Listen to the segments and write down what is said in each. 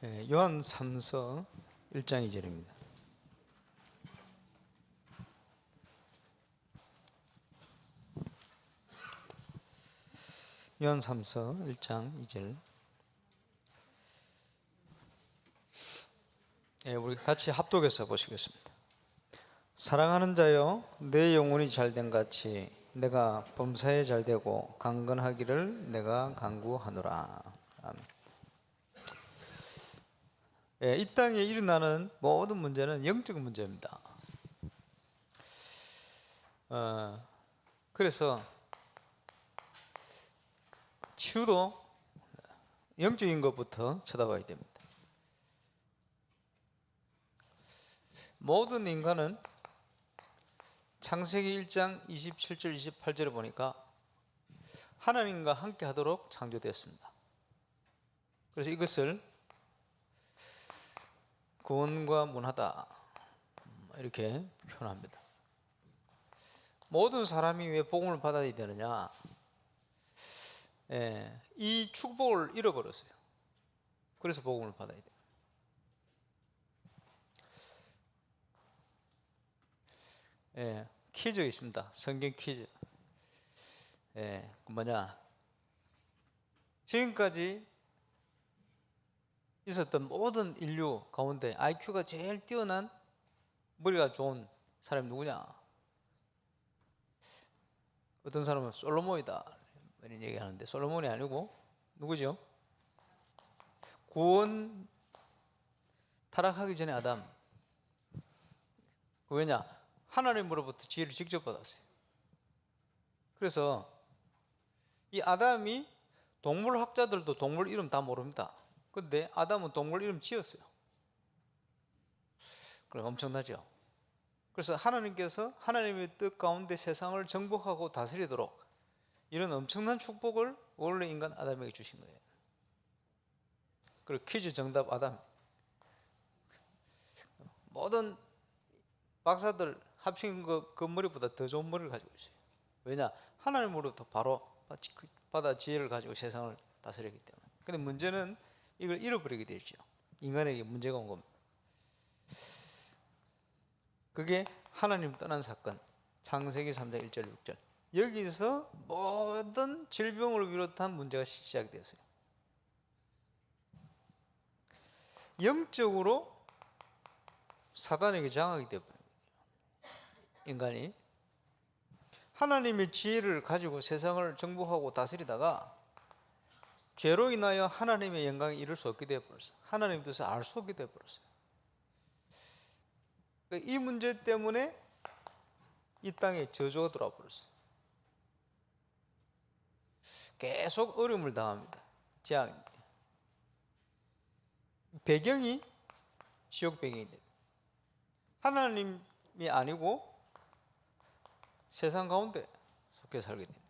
요한 3서 1장 2절입니다. 요한 3서 1장 2절. 우리 같이 합독해서 보시겠습니다. 사랑하는 자여, 내 영혼이 잘된 같이 내가 범사에 잘되고 강건하기를 내가 간구하노라. 아멘. 이 땅에 일어나는 모든 문제는 영적 문제입니다. 그래서 치유도 영적인 것부터 쳐다봐야 됩니다. 모든 인간은 창세기 1장 27절 28절을 보니까 하나님과 함께 하도록 창조되었습니다. 그래서 이것을 구원과 문화다 이렇게 표현합니다. 모든 사람이 왜 복음을 받아야 되느냐? 이 축복을 잃어버렸어요. 그래서 복음을 받아야 돼요. 퀴즈가 있습니다. 성경 퀴즈. 뭐냐? 지금까지 있었던 모든 인류 가운데 IQ가 제일 뛰어난 머리가 좋은 사람이 누구냐? 어떤 사람은 솔로몬이다 이런 얘기하는데 솔로몬이 아니고 누구죠? 구원 타락하기 전에 아담. 왜냐? 하나님으로부터 지혜를 직접 받았어요. 그래서 이 아담이 동물학자들도 동물 이름 다 모릅니다. 근데 아담은 동물 이름 지었어요. 그럼 엄청나죠? 그래서 하나님께서 하나님의 뜻 가운데 세상을 정복하고 다스리도록 이런 엄청난 축복을 원래 인간 아담에게 주신 거예요. 그리고 퀴즈 정답 아담. 모든 박사들 합친 그 머리보다 더 좋은 머리를 가지고 있어요. 왜냐? 하나님으로부터 바로 받아 지혜를 가지고 세상을 다스리기 때문에. 근데 문제는 이걸 잃어버리게 되죠. 인간에게 문제가 온 겁니다. 그게 하나님 떠난 사건. 창세기 3장 1절 6절. 여기서 모든 질병을 비롯한 문제가 시작되었어요. 영적으로 사단에게 장악이 되어버린 거예요. 인간이 하나님의 지혜를 가지고 세상을 정복하고 다스리다가 죄로 인하여 하나님의 영광에 이를 수 없게 되어버렸어요. 하나님의 뜻을 알 수 없게 되어버렸어요. 이 문제 때문에 이 땅에 저주가 들어와 버렸어요. 계속 어려움을 당합니다. 재앙. 배경이 지옥 배경이 됩니다. 하나님이 아니고 세상 가운데 속해 살게 됩니다.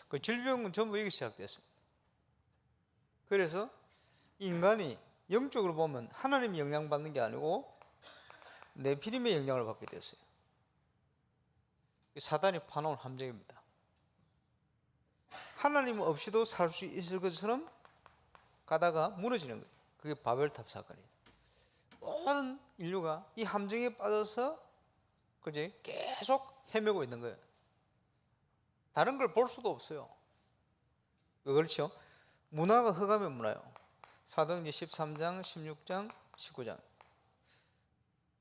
그 질병은 전부 여기 시작됐습니다. 그래서 인간이 영적으로 보면 하나님이 영향받는 게 아니고 네피림의 영향을 받게 됐어요. 사단이 파놓은 함정입니다. 하나님 없이도 살 수 있을 것처럼 가다가 무너지는 거예요. 그게 바벨탑 사건이에요. 모든 인류가 이 함정에 빠져서 그지 계속 헤매고 있는 거예요. 다른 걸 볼 수도 없어요. 그렇죠? 문화가 흑암의 문화요. 사도행전 13장, 16장, 19장.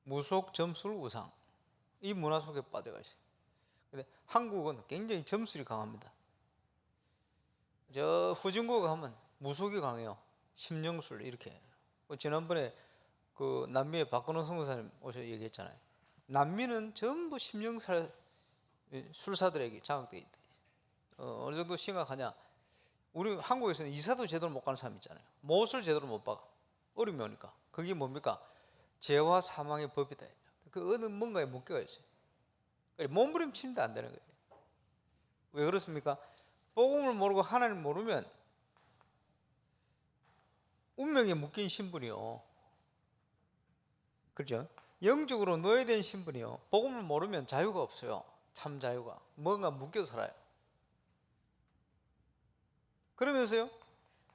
무속, 점술, 우상. 이 문화 속에 빠져가 있어요. 근데 한국은 굉장히 점술이 강합니다. 저 후진국에 가면 무속이 강해요. 심령술 이렇게. 지난번에 그 남미의 박근홍 선교사님 오셔서 얘기했잖아요. 남미는 전부 술사들에게 장악되어 있다. 어느 정도 심각하냐? 우리 한국에서는 이사도 제대로 못 가는 사람 있잖아요. 못을 제대로 못 박아. 어려움이 오니까. 그게 뭡니까? 죄와 사망의 법이다. 그 어느 뭔가에 묶여가 있어요. 몸부림치는데 안 되는 거예요. 왜 그렇습니까? 복음을 모르고 하나님 모르면 운명에 묶인 신분이요. 그렇죠? 영적으로 노예된 신분이요. 복음을 모르면 자유가 없어요. 참 자유가. 뭔가 묶여 살아요. 그러면서요,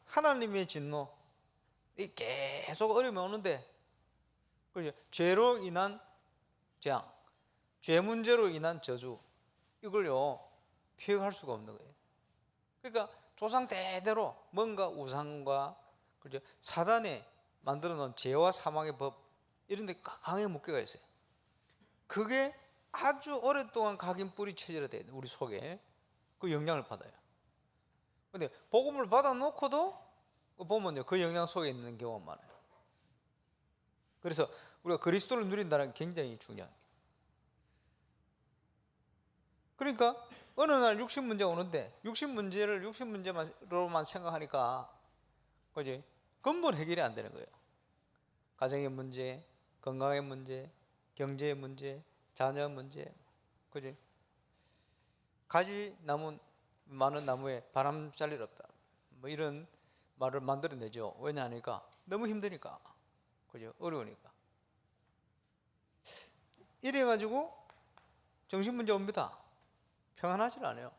하나님의 진노, 이 계속 어려움이 오는데, 그죠? 죄로 인한 재앙, 죄 문제로 인한 저주, 이걸요 피해갈 수가 없는 거예요. 그러니까 조상 대대로 뭔가 우상과, 그죠? 사단이 만들어 놓은 죄와 사망의 법, 이런 데 강하게 묶여가 있어요. 그게 아주 오랫동안 각인 뿌리 체질이 돼요. 우리 속에 그 영향을 받아요. 근데 복음을 받아 놓고도 보면요, 그 영향 속에 있는 경우가 많아요. 그래서 우리가 그리스도를 누린다는 게 굉장히 중요해요. 그러니까 어느 날 육신 문제가 오는데, 육신 문제를 육신 문제로만 생각하니까, 그지? 근본 해결이 안 되는 거예요. 가정의 문제, 건강의 문제, 경제의 문제, 자녀 문제, 그지? 가지 나무 많은 나무에 바람 잘 일 없다, 뭐 이런 말을 만들어내죠. 왜냐하니까 너무 힘드니까, 그죠? 어려우니까. 이래가지고 정신 문제 옵니다. 평안하지 않아요.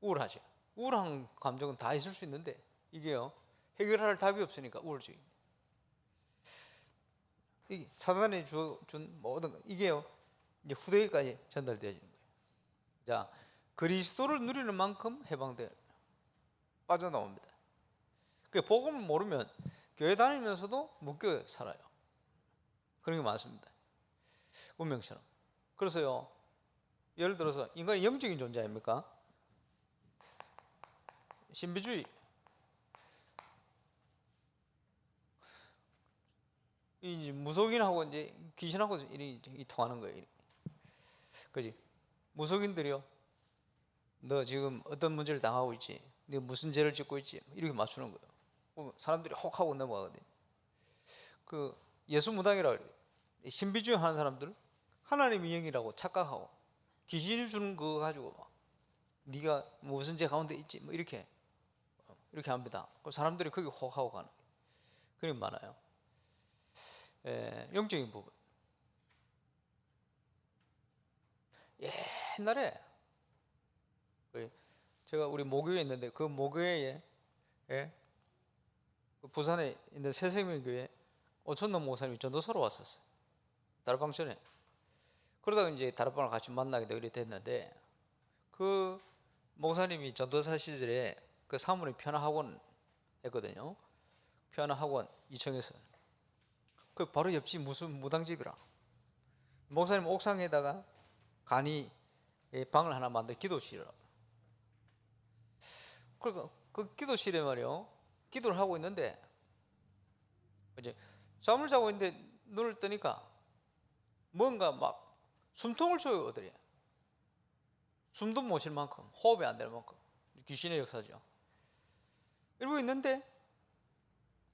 우울하죠. 우울한 감정은 다 있을 수 있는데, 이게요 해결할 답이 없으니까 우울증. 이 사단이 준 모든 이게요 이제 후대에까지 전달되어지는 거예요. 자, 그리스도를 누리는 만큼 해방돼 빠져나옵니다. 그 복음을 모르면 교회 다니면서도 묶여 살아요. 그런 게 많습니다. 운명처럼. 그래서요, 예를 들어서 인간이 영적인 존재 아닙니까? 신비주의, 이 무속인하고 이제 귀신하고 이 통하는 거예요. 그지? 무속인들이요, 너 지금 어떤 문제를 당하고 있지? 너 무슨 죄를 짓고 있지? 이렇게 맞추는 거예요. 사람들이 혹하고 넘어가거든요. 그 예수 무당이라 그래요. 신비주의 하는 사람들, 하나님의 영이라고 착각하고 귀신이 주는 거 가지고 막 네가 무슨 죄 가운데 있지? 뭐 이렇게 합니다. 그럼 사람들이 거기 혹하고 가는 거예요. 그런 게 많아요. 영적인 부분. 옛날에 제가 우리 모교에 있는데, 그 모교에 그 부산에 있는 새생명교회 오천동 목사님이 전도사로 왔었어요. 다락방 전에. 그러다가 이제 다락방을 같이 만나게 되고 됐는데, 그 목사님이 전도사 시절에 그 사모님 편화학원 했거든요. 편화학원 2층에서. 그 바로 옆집 무슨 무당집이라. 목사님 옥상에다가 간이 방을 하나 만들 기도실이라. 그러니까 그 기도실에 말이요, 기도를 하고 있는데 이제 잠을 자고 있는데 눈을 뜨니까 뭔가 막 숨통을 쉬어요. 어들이 숨도 못 쉴 만큼, 호흡이 안 될 만큼 귀신의 역사죠. 이러고 있는데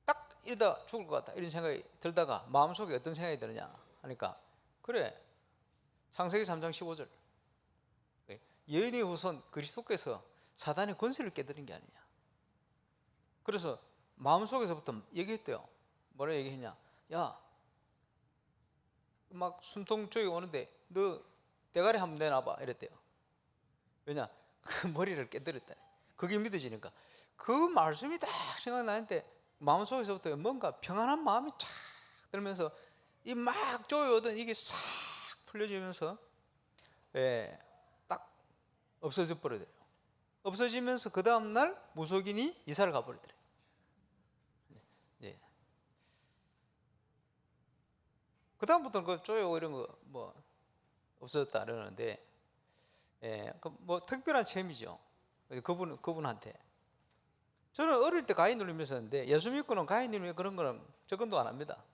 딱 이러다 죽을 것 같다 이런 생각이 들다가 마음속에 어떤 생각이 드느냐 하니까, 그래, 창세기 3장 15절 여인의 후손 그리스도께서 사단의 권세를 깨뜨린 게 아니냐. 그래서 마음속에서부터 얘기했대요. 뭐라 얘기했냐, 야, 막 숨통 조이 오는데 너 대가리 한번 내놔봐 이랬대요. 왜냐, 그 머리를 깨뜨렸다. 그게 믿어지니까 그 말씀이 딱 생각나는데 마음속에서부터 뭔가 평안한 마음이 쫙 들면서 이 막 조여오던 이게 싹 풀려지면서 딱 없어져 버리더래요. 없어지면서 그 다음날 무속인이 이사를 가버리더래요. 그 다음부터는 그 쪼여 이런 거 뭐 없어졌다 그러는데, 뭐 특별한 체험이죠. 그분한테. 저는 어릴 때 가위 눌리면서 했는데, 예수 믿고는 가위 눌리면 그런 거는 접근도 안 합니다.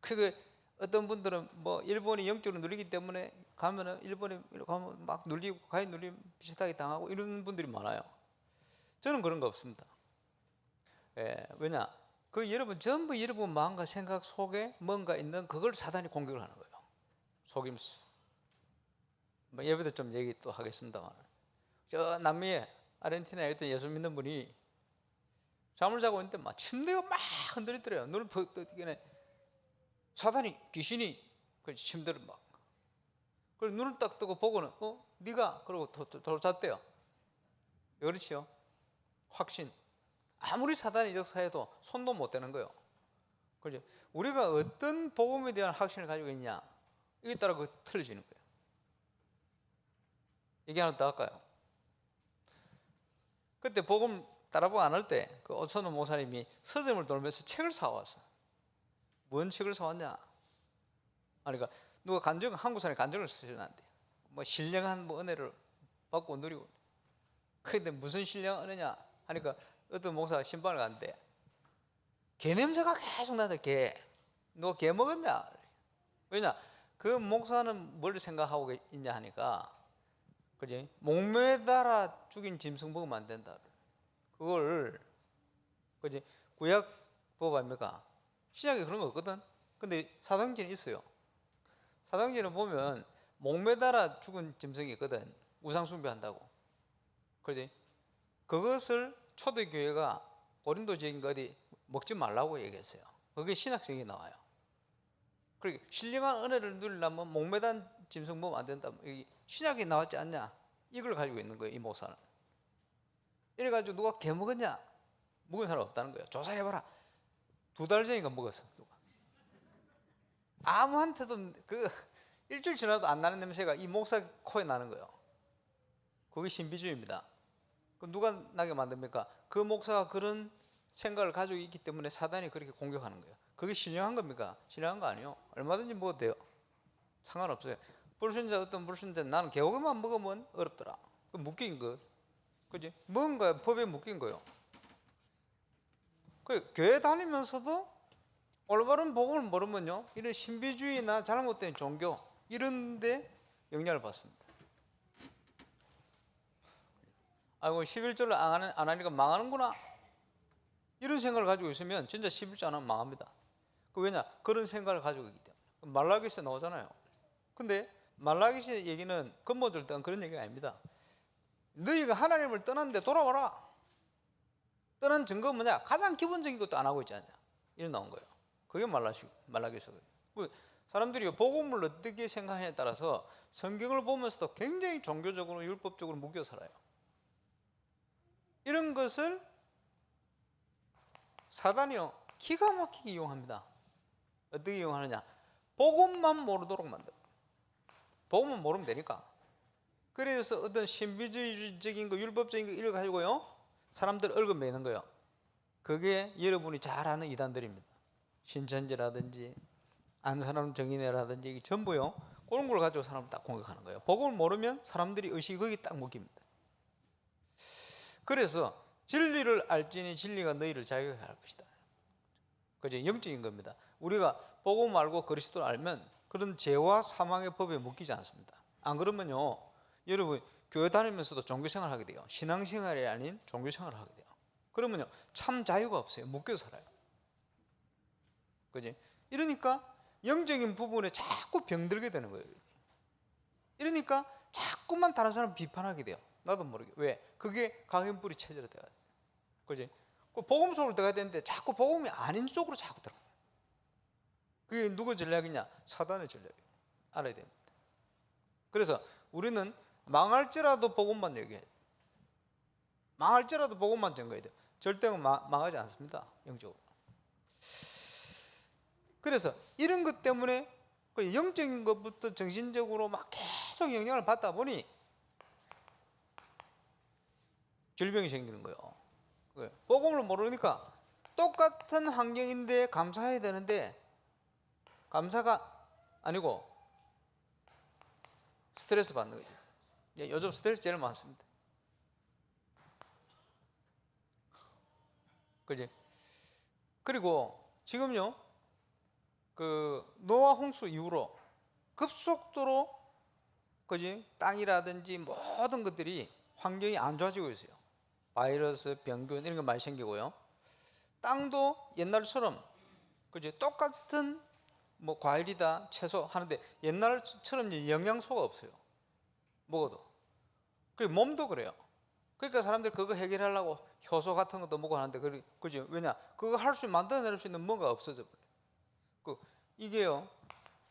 그 어떤 분들은 뭐 일본이 영적으로 눌리기 때문에 가면은 일본에 가면 막 눌리고 가위 눌리면 비슷하게 당하고 이런 분들이 많아요. 저는 그런 거 없습니다. 왜냐, 그 여러분 전부 여러분 마음과 생각 속에 뭔가 있는 그걸 사단이 공격을 하는 거예요. 속임수. 뭐 예배도 좀 얘기 또 하겠습니다만, 저 남미에 아르헨티나에 있던 예수 믿는 분이 잠을 자고 있는데 막 침대가 막 흔들리더래요. 눈을 뜨기에 사단이, 귀신이 그 침대를 막, 그리고 눈을 딱 뜨고 보고는 네가, 그러고 더 잤대요. 그렇지요. 확신. 아무리 사단이 역사해도 손도 못 대는 거예요. 그죠? 우리가 어떤 복음에 대한 확신을 가지고 있냐, 이에 따라 그 틀려지는 거예요. 얘기 하나 더 할까요? 그때 복음 따라복 안 할 때 그 어선호 목사님이 서점을 돌면서 책을 사왔어. 뭔 책을 사왔냐? 그러니까 누가 한국 사람이 간증을 쓰셔놨대. 뭐 신령한 뭐 은혜를 받고 누리고. 그런데 무슨 신령한 은혜냐? 하니까 어떤 목사가 신방을 갔는데 개 냄새가 계속 나는데 개. 누가 개 먹었냐? 왜냐? 그 목사는 뭘 생각하고 있냐 하니까, 그지? 목매달아 죽인 짐승 먹으면 안 된다. 그걸, 그지? 구약법 아닙니까? 신약에 그런 거 없거든. 근데 사도행전에 있어요. 사도행전에 보면 목매달아 죽은 짐승이 있거든. 우상숭배한다고. 그지? 그것을 초대교회가 고린도 지역인가 어디 먹지 말라고 얘기했어요. 그게 신학적이 나와요. 그러니까 신령한 은혜를 누리려면 목매단 짐승 먹으면 안 된다. 신약이 나왔지 않냐? 이걸 가지고 있는 거예요, 이 목사는. 이래가지고 누가 개 먹었냐? 먹은 사람 없다는 거예요. 조사를 해봐라. 2달 전인가 먹었어, 누가. 아무한테도 그 일주일 지나도 안 나는 냄새가 이 목사 코에 나는 거예요. 그게 신비주의입니다. 그 누가 나게 만듭니까? 그 목사가 그런 생각을 가지고 있기 때문에 사단이 그렇게 공격하는 거예요. 그게 신령한 겁니까? 신령한 거 아니에요. 얼마든지 먹어도 돼요. 상관없어요. 불순자 어떤 불순자 나는 개고기만 먹으면 어렵더라. 그 묶인 거, 그지? 먹은 거야 법에 묶인 거요. 그 교회 다니면서도 올바른 복음을 모르면요, 이런 신비주의나 잘못된 종교 이런데 영향을 받습니다. 아이고 11조를 안 하니까 망하는구나. 이런 생각을 가지고 있으면 진짜 11조 안 하면 망합니다. 왜냐? 그런 생각을 가지고 있기 때문에. 말라기시에 나오잖아요. 근데 말라기시 얘기는 근본적으로 떠난 그런 얘기가 아닙니다. 너희가 하나님을 떠났는데 돌아와라. 떠난 증거가 뭐냐? 가장 기본적인 것도 안 하고 있지 않냐? 이런 나온 거예요. 그게 말라기시거든요. 사람들이 복음을 어떻게 생각하냐에 따라서 성경을 보면서도 굉장히 종교적으로 율법적으로 묶여 살아요. 이런 것을 사단이요 기가 막히게 이용합니다. 어떻게 이용하느냐? 복음만 모르도록 만들어. 복음만 모르면 되니까. 그래서 어떤 신비주의적인 거, 율법적인 거 이걸 가지고요 사람들 얼굴 매는 거예요. 그게 여러분이 잘 아는 이단들입니다. 신천지라든지 안사람 정인회라든지 전부요 그런 걸 가지고 사람을 딱 공격하는 거예요. 복음을 모르면 사람들이 의식이 거기 딱 묶입니다. 그래서 진리를 알지니 진리가 너희를 자유하게 할 것이다. 그죠? 영적인 겁니다. 우리가 복음 알고 그리스도를 알면 그런 죄와 사망의 법에 묶이지 않습니다. 안 그러면요 여러분 교회 다니면서도 종교생활을 하게 돼요. 신앙생활이 아닌 종교생활을 하게 돼요. 그러면요 참 자유가 없어요. 묶여 살아요. 그지? 이러니까 영적인 부분에 자꾸 병들게 되는 거예요. 이러니까 자꾸만 다른 사람 비판하게 돼요. 나도 모르게. 왜? 그게 각인뿌리 체제로 돼요. 그지? 복음 속으로 들어가야 되는데 자꾸 복음이 아닌 쪽으로 자꾸 들어가요. 그게 누구 전략이냐? 사단의 전략이에요. 알아야 됩니다. 그래서 우리는 망할지라도 복음만 얘기해야 돼요. 망할지라도 복음만 전거해야 돼요. 절대 망하지 않습니다. 영적으로. 그래서 이런 것 때문에 영적인 것부터 정신적으로 막 계속 영향을 받다 보니 질병이 생기는 거예요. 복음을 모르니까 똑같은 환경인데 감사해야 되는데 감사가 아니고 스트레스 받는 거죠. 요즘 스트레스 제일 많습니다. 그지? 그리고 지금요 그 노아 홍수 이후로 급속도로 그지 땅이라든지 모든 것들이 환경이 안 좋아지고 있어요. 바이러스, 병균 이런 거 많이 생기고요. 땅도 옛날처럼 그지 똑같은 뭐 과일이다 채소 하는데 옛날처럼 영양소가 없어요. 먹어도. 그리고 몸도 그래요. 그러니까 사람들 그거 해결하려고 효소 같은 것도 먹고 하는데 그지 왜냐 그거 할 수 만들어낼 수 있는 뭔가 없어져 버려요. 이게요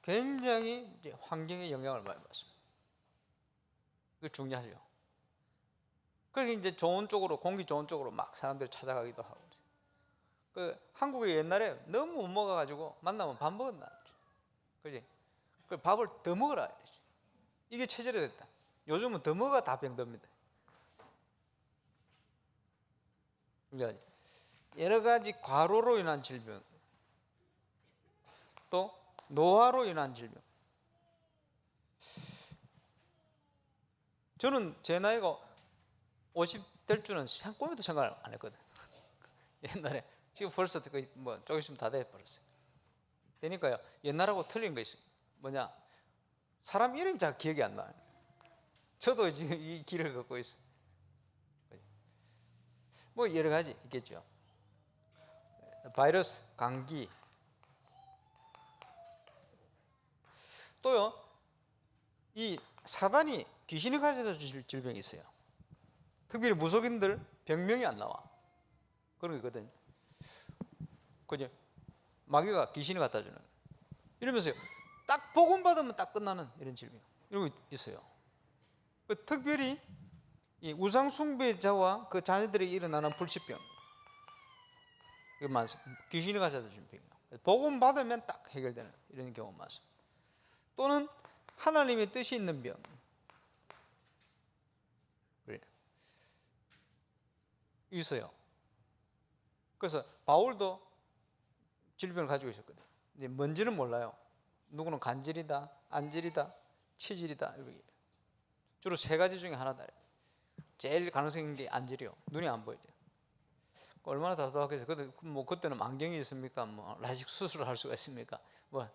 굉장히 이제 환경에 영향을 많이 받습니다. 그게 중요하죠. 그래서 이제 좋은 쪽으로, 공기 좋은 쪽으로 막 사람들이 찾아가기도 하고. 그 한국에 옛날에 너무 못 먹어가지고 만나면 밥 먹었나, 그지? 그 밥을 더 먹으라 이러지. 이게 체질이 됐다. 요즘은 더 먹어야 다 병듭니다. 여러 가지 과로로 인한 질병, 또 노화로 인한 질병. 저는 제 나이가 50 될 줄은 꿈에도 생각을 안 했거든. 옛날에. 지금 벌써 뭐 조금 있으면 다 돼버렸어요. 그러니까요, 옛날하고 틀린 거 있어요. 뭐냐, 사람 이름이 잘 기억이 안 나요. 저도 지금 이 길을 걷고 있어요. 뭐 여러 가지 있겠죠. 바이러스, 감기. 또요, 이 사단이, 귀신이 가져다 줄 질병이 있어요. 특별히 무속인들 병명이 안 나와. 그런 거 있거든요. 그죠? 마귀가, 귀신이 갖다 주는. 이러면서요, 딱 복음 받으면 딱 끝나는 이런 질병, 이런 거 있어요. 특별히 이 우상 숭배자와 그 자녀들이 일어나는 불치병, 이거 많습니다. 귀신이 가져다 주는 병. 복음 받으면 딱 해결되는 이런 경우가 많습니다. 또는 하나님의 뜻이 있는 병. 그래. 있어요. 그래서 바울도 질병을 가지고 있었거든요. 이제 뭔지는 몰라요. 누구는 간질이다, 안질이다, 치질이다. 주로 세 가지 중에 하나다. 제일 가능성 있는 게 안질이요. 눈이 안 보이죠. 얼마나 답답하겠어요. 뭐 그때는 안경이 있습니까? 뭐 라식 수술을 할 수가 있습니까? 뭐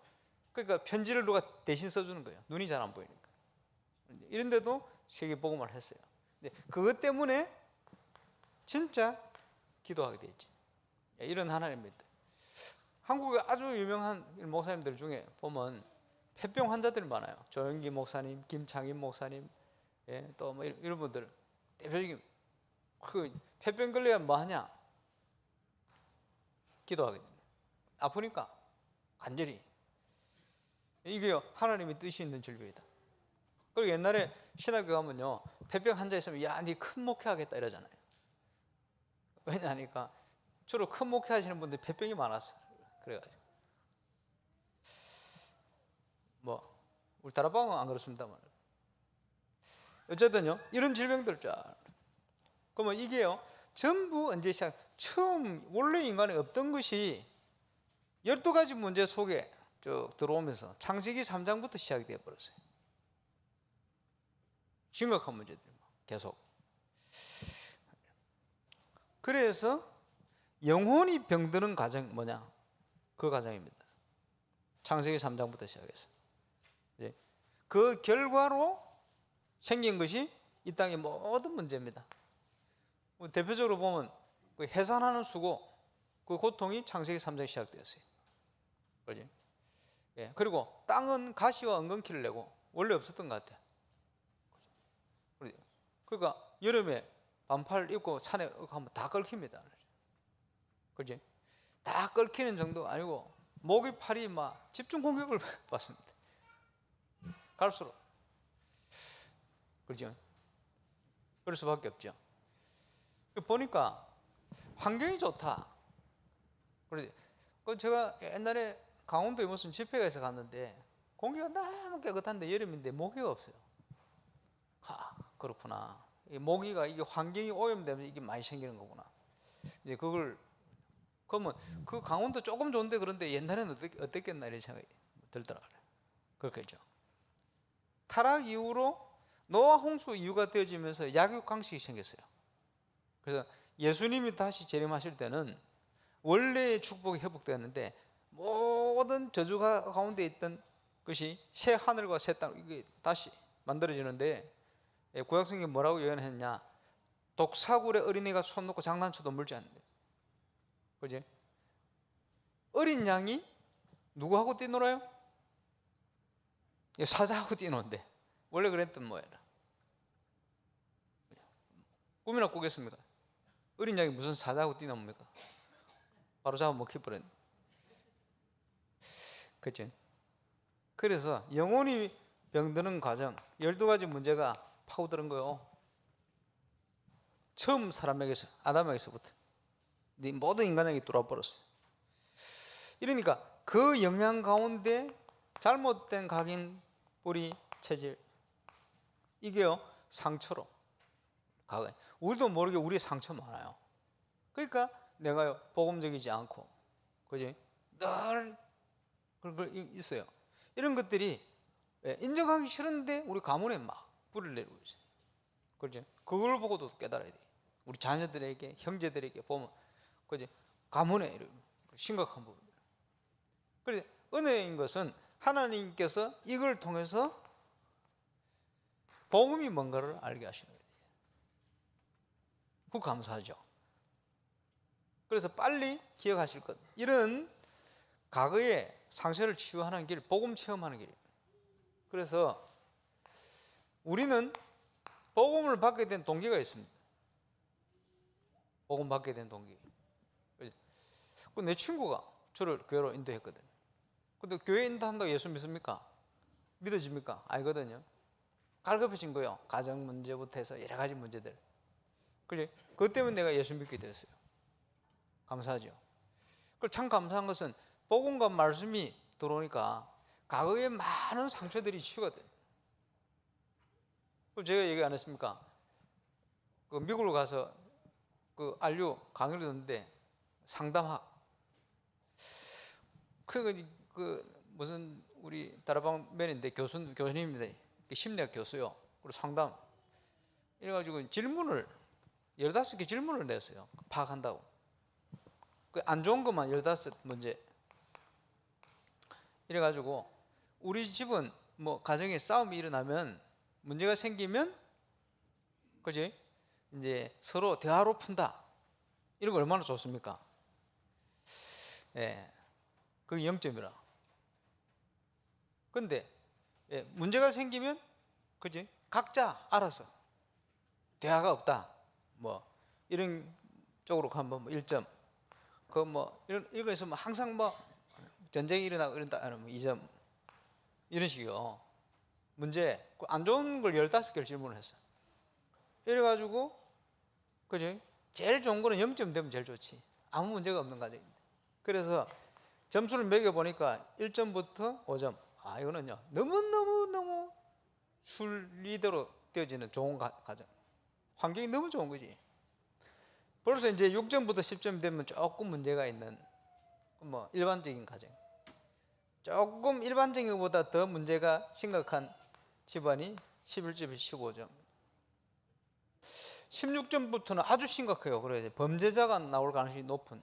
그러니까 편지를 누가 대신 써주는 거예요. 눈이 잘 안 보이니까. 이런데도 세계 복음을 했어요. 근데 그것 때문에 진짜 기도하게 됐지. 이런 하나님입니다. 한국에 아주 유명한 목사님들 중에 보면 폐병 환자들이 많아요. 조영기 목사님, 김창인 목사님, 예, 또 뭐 이런 분들 대표적인. 그 폐병 걸려야 뭐 하냐? 기도하게 됩니다. 아프니까 간절히. 이게요, 하나님의 뜻이 있는 질병이다. 그리고 옛날에 신학교 가면요, 폐병 환자 있으면 야, 니 큰 목회하겠다 이러잖아요. 왜냐하니까 주로 큰 목회하시는 분들 폐병이 많았어요. 그래가지고 뭐 우리 다락방은 안 그렇습니다만, 어쨌든요, 이런 질병들 쫙. 그러면 이게요, 전부 언제 시작? 처음 원래 인간에 없던 것이 12가지 문제 속에 쭉 들어오면서 창세기 3장부터 시작이 되어 버렸어요. 심각한 문제들 계속. 그래서 영혼이 병드는 과정 뭐냐? 그 과정입니다. 창세기 3장부터 시작해서. 그 결과로 생긴 것이 이 땅의 모든 문제입니다. 대표적으로 보면 그 해산하는 수고, 그 고통이 창세기 3장에 시작되었어요. 그렇지? 예, 그리고 땅은 가시와 엉겅퀴를 내고 원래 없었던 것 같아요. 그러니까 여름에 반팔 입고 산에 가면 다 끓깁니다. 그렇지? 다 끓기는 정도가 아니고 목이 팔이 막 집중 공격을 받습니다. 갈수록. 그렇죠? 그럴 수밖에 없죠. 보니까 환경이 좋다. 그러지? 제가 옛날에 강원도에 무슨 집회가 있어 갔는데 공기가 너무 깨끗한데 여름인데 모기가 없어요. 그렇구나. 모기가 이게 환경이 오염되면 이게 많이 생기는 거구나. 이제 그걸 그러면 그 강원도 조금 좋은데 그런데 옛날에는 어땠겠나 이런 생각이 들더라고요. 그렇겠죠. 타락 이후로 노아 홍수 이유가 되어지면서 약육강식이 생겼어요. 그래서 예수님이 다시 재림하실 때는 원래의 축복이 회복되었는데 모든 저주가 가운데 있던 것이 새 하늘과 새 땅 이게 다시 만들어지는데, 구약성경이 뭐라고 예언했냐? 독사굴에 어린이가 손 놓고 장난쳐도 물지 않는데. 그지? 어린 양이 누구하고 뛰놀아요? 사자하고 뛰노는데 원래 그랬던 뭐예요? 꿈이나 꾸겠습니까? 어린 양이 무슨 사자하고 뛰노입니까? 바로 잡아 먹혀버렸네. 그치? 그래서 영혼이 병드는 과정 12가지 문제가 파고드는 거요. 처음 사람에게서, 아담에게서부터 모든 인간에게 들어와버렸어요. 이러니까 그 영향 가운데 잘못된 각인, 뿌리, 체질, 이게요 상처로 가거든요. 우리도 모르게 우리의 상처 많아요. 그러니까 내가요 복음적이지 않고, 그지? 늘 그런 있어요. 이런 것들이 인정하기 싫은데 우리 가문에 막 뿌리를 내리고 있어요. 그렇죠? 그걸 보고도 깨달아야 돼. 우리 자녀들에게, 형제들에게 보면, 그지? 가문에 이런 심각한 부분. 그래서 은혜인 것은 하나님께서 이걸 통해서 복음이 뭔가를 알게 하시는 거예요. 그거 감사하죠. 그래서 빨리 기억하실 것. 이런 과거의 상처를 치유하는 길, 복음 체험하는 길이에요. 그래서 우리는 복음을 받게 된 동기가 있습니다. 복음 받게 된 동기. 내 친구가 저를 교회로 인도했거든. 근데 교회 인도한다고 예수 믿습니까? 믿어집니까? 아니거든요. 갈급해진 거예요. 가정 문제부터 해서 여러 가지 문제들. 그래, 그것 때문에 내가 예수 믿게 됐어요. 감사하죠. 참 감사한 것은 복음과 말씀이 들어오니까 과거의 많은 상처들이 치유가 돼요. 제가 얘기 안 했습니까? 그 미국으로 가서 그 안류 강의를 듣는데 상담학 그 무슨 우리 다락방 맨인데 교수님입니다. 심리학 교수요. 그리고 상담 이래가지고 질문을 15개 질문을 냈어요. 파악한다고. 그 안 좋은 것만 15문제. 이래가지고 우리 집은 뭐 가정에 싸움이 일어나면 문제가 생기면 그지? 이제 서로 대화로 푼다. 이런 거 얼마나 좋습니까? 예. 그게 0점이라. 근데 문제가 생기면 그지? 각자 알아서 대화가 없다. 뭐 이런 쪽으로 가면 뭐 1점. 그 뭐 이런 거에서 뭐 항상 뭐 전쟁이 일어나고 이런다 하면 2점. 이런 식이요. 문제 안 좋은 걸 15개를 질문을 했어. 이래가지고 그지? 제일 좋은 거는 0점 되면 제일 좋지. 아무 문제가 없는 과정인데. 그래서 점수를 매겨보니까 1점부터 5점. 아 이거는요 너무 순리대로 되어지는 좋은 과정. 환경이 너무 좋은 거지. 벌써 이제 6점부터 10점 되면 조금 문제가 있는 뭐 일반적인 과정. 조금 일반적인 것보다 더 문제가 심각한 집안이 11점, 15점. 16점부터는 아주 심각해요. 그래서 범죄자가 나올 가능성이 높은.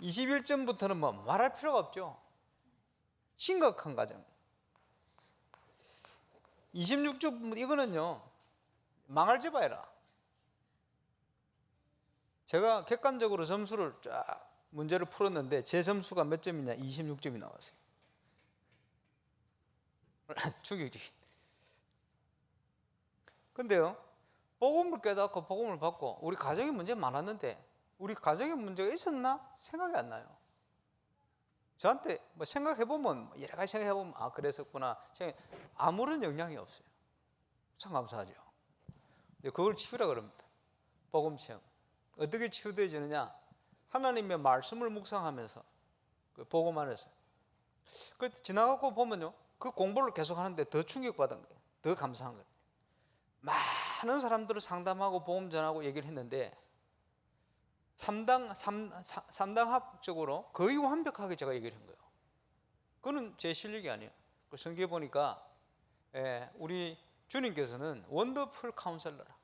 21점부터는 뭐 말할 필요가 없죠. 심각한 과정. 26점 이거는요 망할 집안이라. 제가 객관적으로 점수를 쫙 문제를 풀었는데 제 점수가 몇 점이냐? 26점이 나왔어요. 충격적인. 근데요 복음을 깨닫고 복음을 받고 우리 가정에 문제 많았는데 우리 가정에 문제가 있었나? 생각이 안 나요. 저한테 뭐 생각해보면 여러 가지 생각해보면 아 그랬었구나. 아무런 영향이 없어요. 참 감사하죠. 그걸 치유라 그럽니다. 복음 체험. 어떻게 치유되어지느냐? 하나님의 말씀을 묵상하면서 그 복음 안에서. 그 지나가고 보면요 그 공부를 계속 하는데 더 충격받은 거예요. 더 감사한 거예요. 많은 사람들을 상담하고 복음 전하고 얘기를 했는데 3당 합적으로 거의 완벽하게 제가 얘기를 한 거예요. 그건 제 실력이 아니에요. 그 성경에 보니까 우리 주님께서는 원더풀 카운셀러라.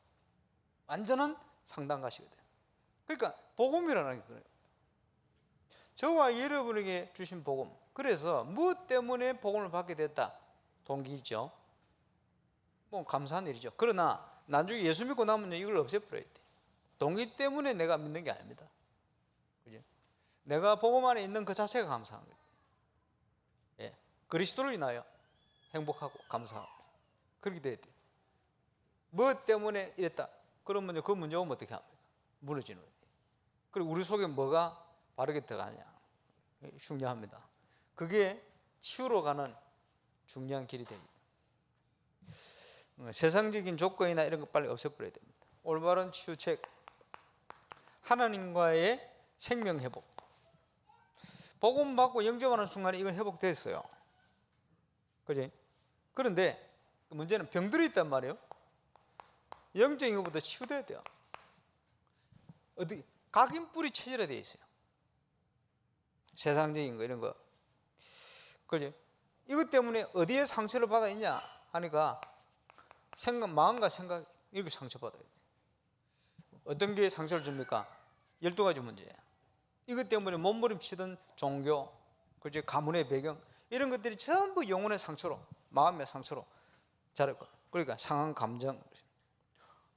완전한 상담가시거든요. 그러니까 복음이라는 게 그래요. 저와 여러분에게 주신 복음. 그래서 무엇 때문에 복음을 받게 됐다? 동기죠. 뭐 감사한 일이죠. 그러나 나중에 예수 믿고 나면 이걸 없애버려야 돼. 동기 때문에 내가 믿는 게 아닙니다. 그죠? 내가 복음 안에 있는 그 자체가 감사한 거예요. 예. 그리스도로 인하여 행복하고 감사하고 그렇게 돼야 돼요. 무엇 때문에 이랬다? 그러면 그 문제 오면 어떻게 합니까? 무너지는 거예요. 그리고 우리 속에 뭐가 바르게 들어가냐? 중요합니다. 그게 치유로 가는 중요한 길이 됩니다. 세상적인 조건이나 이런 거 빨리 없애버려야 됩니다. 올바른 치유책, 하나님과의 생명 회복. 복음 받고 영접하는 순간에 이건 회복됐어요. 그지? 그런데 문제는 병들이 있단 말이에요. 영적인 것보다 치유돼야 돼요. 어디 각인뿔이 체질화되어 있어요. 세상적인 거 이런 거. 그지? 이것 때문에 어디에 상처를 받아 있냐 하니까 마음과 생각 이렇게 상처받아야 돼. 어떤 게 상처를 줍니까? 12가지 문제예요. 이것 때문에 몸부림치던 종교, 그지? 가문의 배경 이런 것들이 전부 영혼의 상처로, 마음의 상처로 자랄 거예요. 그러니까 상한 감정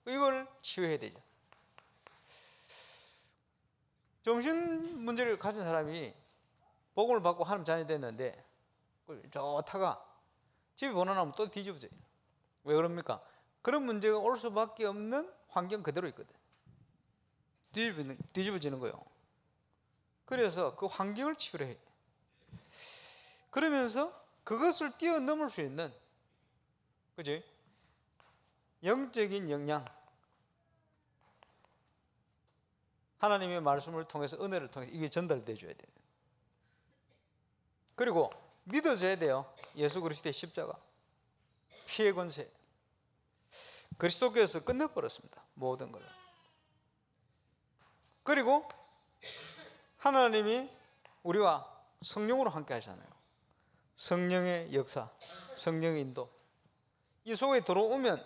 이걸 치유해야 되죠. 정신 문제를 가진 사람이 복음을 받고 하나님 자녀 됐는데 좋다가 집에 보내놓으면 또 뒤집어져요. 왜 그럽니까? 그런 문제가 올 수밖에 없는 환경 그대로 있거든. 뒤집어지는 거예요. 그래서 그 환경을 치유를 해요. 그러면서 그것을 뛰어넘을 수 있는, 그지? 영적인 역량, 하나님의 말씀을 통해서, 은혜를 통해서 이게 전달돼 줘야 돼요. 그리고 믿어져야 돼요. 예수 그리스도의 십자가, 피의 권세. 그리스도께서 끝내버렸습니다. 모든 걸. 그리고 하나님이 우리와 성령으로 함께 하잖아요. 성령의 역사, 성령의 인도. 이 속에 들어오면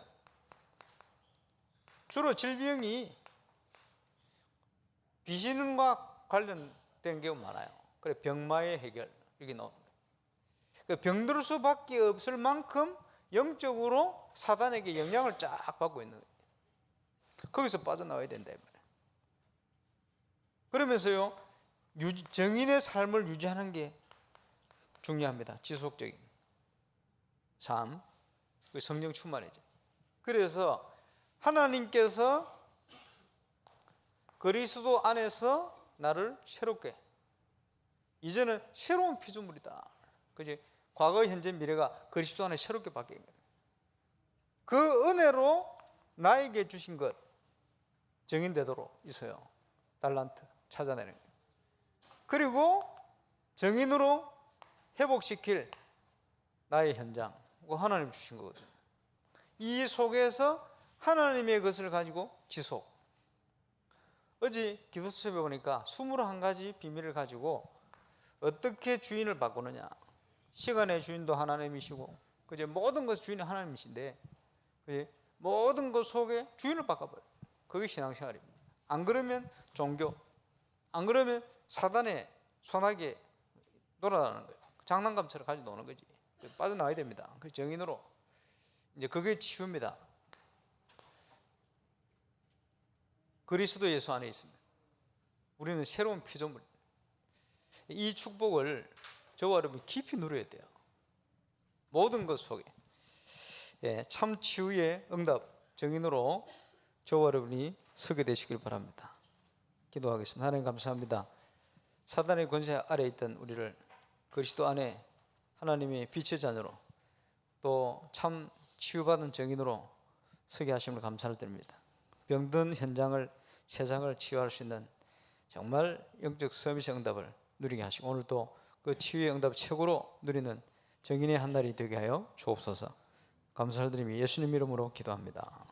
주로 질병이 귀신과 관련된 경우 많아요. 그래 병마의 해결 이렇게 나옵니다. 병들 수밖에 없을 만큼 영적으로 사단에게 영향을 쫙 받고 있는 거예요. 거기서 빠져나와야 된다 이 말이에요. 그러면서요 정인의 삶을 유지하는 게 중요합니다. 지속적인 삶, 성령 충만이죠. 그래서 하나님께서 그리스도 안에서 나를 새롭게, 이제는 새로운 피조물이다. 그지? 과거, 현재, 미래가 그리스도 안에 새롭게 바뀐 거예요. 그 은혜로 나에게 주신 것 정인되도록 있어요. 달란트 찾아내는 거예요. 그리고 정인으로 회복시킬 나의 현장, 그거 하나님 주신 거거든요. 이 속에서 하나님의 것을 가지고 지속. 어제 기도 수업에 보니까 21가지 비밀을 가지고 어떻게 주인을 바꾸느냐. 시간의 주인도 하나님이시고, 그제 모든 것 주인이 하나님이신데, 그제 모든 것 속에 주인을 바꿔버려요. 그게 신앙생활입니다. 안 그러면 종교, 안 그러면 사단의 손아귀에 놀아나는 거예요. 장난감처럼 가지고 노는 거지. 빠져나와야 됩니다. 그 정인으로 이제 그게 치유입니다. 그리스도 예수 안에 있습니다. 우리는 새로운 피조물입니다. 이 축복을 저와 여러분 깊이 누려야 돼요. 모든 것 속에 참 치유의 응답 정인으로 저와 여러분이 서게 되시길 바랍니다. 기도하겠습니다. 하나님 감사합니다. 사단의 권세 아래에 있던 우리를 그리스도 안에 하나님의 빛의 자녀로 또 참 치유받은 정인으로 서게 하심을 감사를 드립니다. 병든 현장을, 세상을 치유할 수 있는 정말 영적 서비스 응답을 누리게 하시고, 오늘 또 그 치유의 응답 최고로 누리는 정인의 한 날이 되게 하여 주옵소서. 감사를 드리며 예수님 이름으로 기도합니다.